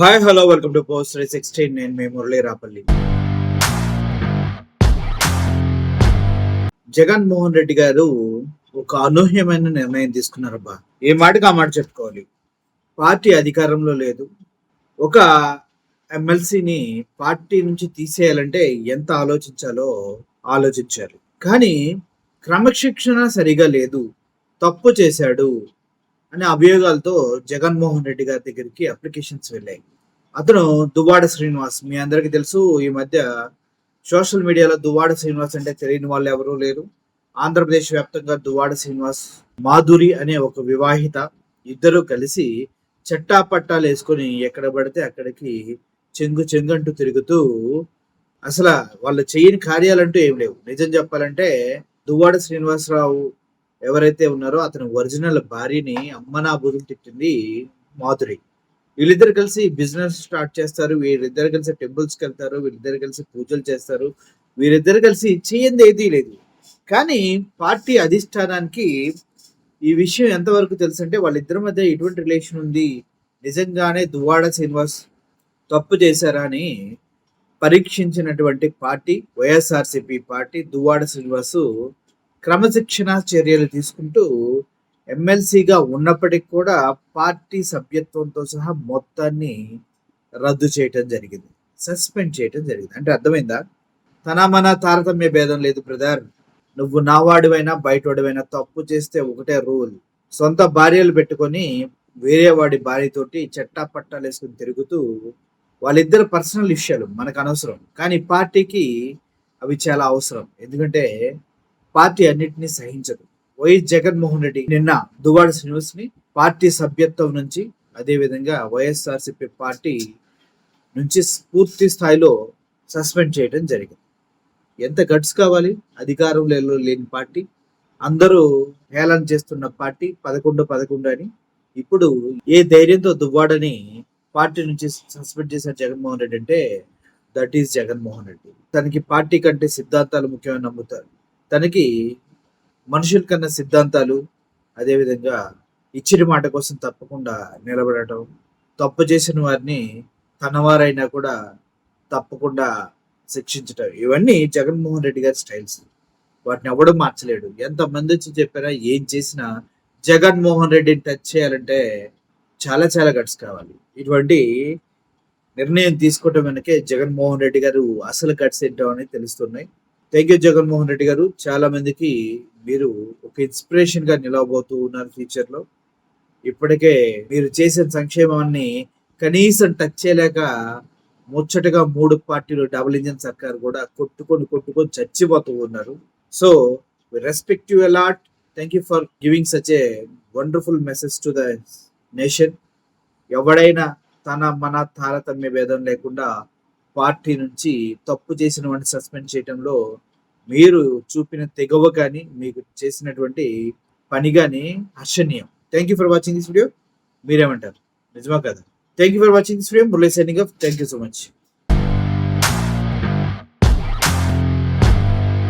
Hi hello welcome to post 316. నేను మీ మురళీ రాపల్లి. జగన్మోహన్ రెడ్డి గారు ఒక అనూహ్యమైన నిర్ణయం తీసుకున్నారబ్బా. ఏ మాటకి ఆ మాట చెప్పుకోవాలి. పార్టీ అధికారంలో లేదు. ఒక ఎమ్మెల్సీని పార్టీ నుంచి తీసేయాలంటే ఎంత ఆలోచించాలో ఆలోచించారు. కానీ క్రమశిక్షణ సరిగా లేదు, తప్పు చేశాడు అనే అభియోగాలతో జగన్మోహన్ రెడ్డి గారి దగ్గరికి అప్లికేషన్స్ వెళ్ళాయి. అతను దువ్వాడ శ్రీనివాస్. మీ అందరికీ తెలుసు, ఈ మధ్య సోషల్ మీడియాలో దువ్వాడ శ్రీనివాస్ అంటే తెలియని వాళ్ళు ఎవరూ లేరు. ఆంధ్రప్రదేశ్ వ్యాప్తంగా దువ్వాడ శ్రీనివాస్, మాధురి అనే ఒక వివాహిత ఇద్దరు కలిసి చట్టా పట్టాలు వేసుకొని ఎక్కడ పడితే అక్కడికి చెంగు చెంగంటూ తిరుగుతూ అసలు వాళ్ళు చేయని కార్యాలంటూ ఏం లేవు. నిజం చెప్పాలంటే దువ్వాడ శ్రీనివాసరావు ఎవరైతే ఉన్నారో అతని ఒరిజినల్ భార్యని అమ్మనా బుద్ధులు తిట్టింది మాధురి. వీళ్ళిద్దరు కలిసి బిజినెస్ స్టార్ట్ చేస్తారు, వీళ్ళిద్దరు కలిసి టెంపుల్స్కి వెళ్తారు, వీళ్ళిద్దరు కలిసి పూజలు చేస్తారు, వీరిద్దరు కలిసి చేయంది ఏదీ లేదు. కానీ పార్టీ అధిష్టానానికి ఈ విషయం ఎంతవరకు తెలుసు అంటే వాళ్ళిద్దరి మధ్య ఎటువంటి రిలేషన్ ఉంది, నిజంగానే దువ్వాడ శ్రీనివాస్ తప్పు చేశారా అని పరీక్షించినటువంటి పార్టీ వైఎస్ఆర్సిపి పార్టీ. దువ్వాడ శ్రీనివాసు క్రమశిక్షణ చర్యలు తీసుకుంటూ ఎమ్మెల్సీగా ఉన్నప్పటికి కూడా పార్టీ సభ్యత్వంతో సహా మొత్తాన్ని రద్దు చేయటం జరిగింది, సస్పెండ్ చేయటం జరిగింది. అంటే అర్థమైందా? తన మన తారతమ్య భేదం లేదు బ్రదర్. నువ్వు నావాడివైనా బయటవాడివైనా తప్పు చేస్తే ఒకటే రూల్. సొంత భార్యలు పెట్టుకొని వేరే వాడి భార్యతోటి చట్టా పట్టాలు వేసుకుని తిరుగుతూ వాళ్ళిద్దరు పర్సనల్ విషయాలు మనకు అనవసరం, కానీ పార్టీకి అవి చాలా అవసరం. ఎందుకంటే పార్టీ అన్నిటినీ సహించదు. వైఎస్ జగన్మోహన్ రెడ్డి నిన్న దువ్వాడ శ్రీనివాస్ ని పార్టీ సభ్యత్వం నుంచి, అదే విధంగా వైఎస్ఆర్సీపీ పార్టీ నుంచి పూర్తి స్థాయిలో సస్పెండ్ చేయడం జరిగింది. ఎంత గట్స్ కావాలి? అధికారంలో లేని పార్టీ, అందరూ హేళన చేస్తున్న పార్టీ 11-11 అని. ఇప్పుడు ఏ ధైర్యంతో దువ్వాడని పార్టీ నుంచి సస్పెండ్ చేశారు జగన్మోహన్ రెడ్డి అంటే దట్ ఈస్ జగన్మోహన్ రెడ్డి. తనకి పార్టీ కంటే సిద్ధాంతాలు ముఖ్యమని నమ్ముతారు. తనకి మనుషుల కన్నా సిద్ధాంతాలు, అదేవిధంగా ఇచ్చిన మాట కోసం తప్పకుండా నిలబడటం, తప్పు చేసిన వారిని తనవారైనా కూడా తప్పకుండా శిక్షించటం, ఇవన్నీ జగన్మోహన్ రెడ్డి గారి స్టైల్స్. వాటిని ఎవడూ మార్చలేడు. ఎంతమంది వచ్చి చెప్పినా ఏం చేసినా జగన్మోహన్ రెడ్డిని టచ్ చేయాలంటే చాలా చాలా గట్స్ కావాలి. ఇటువంటి నిర్ణయం తీసుకోవటం వెనకే జగన్మోహన్ రెడ్డి గారు అసలు గట్స్ ఏంటో అని తెలుస్తున్నాయి. థ్యాంక్ యూ జగన్మోహన్ రెడ్డి గారు. చాలా మందికి మీరు ఒక ఇన్స్పిరేషన్ గా నిలవబోతూ ఉన్నారు ఫ్యూచర్ లో. ఇప్పటికే మీరు చేసిన సంక్షేమాన్ని కనీసం టచ్ చేయలేక ముచ్చటగా 3 పార్టీలు డబుల్ ఇంజన్ సర్కార్ కూడా కొట్టుకొని చచ్చిపోతూ ఉన్నారు. So respect you a lot. Thank you for giving such a wonderful message to the nation. ఎవడైనా తన మన తారతమ్య భేదం లేకుండా పార్టీ నుంచి తప్పు చేసిన వాడిని సస్పెండ్ చేయడంలో మీరు చూపిన తెగవ కానీ, మీకు చేసినటువంటి పని కానీ హర్షణీయం. Thank you for watching this video. మీరేమంటారు? నిజమా కదా? Thank you for watching this video. Murali signing off. Thank you so much.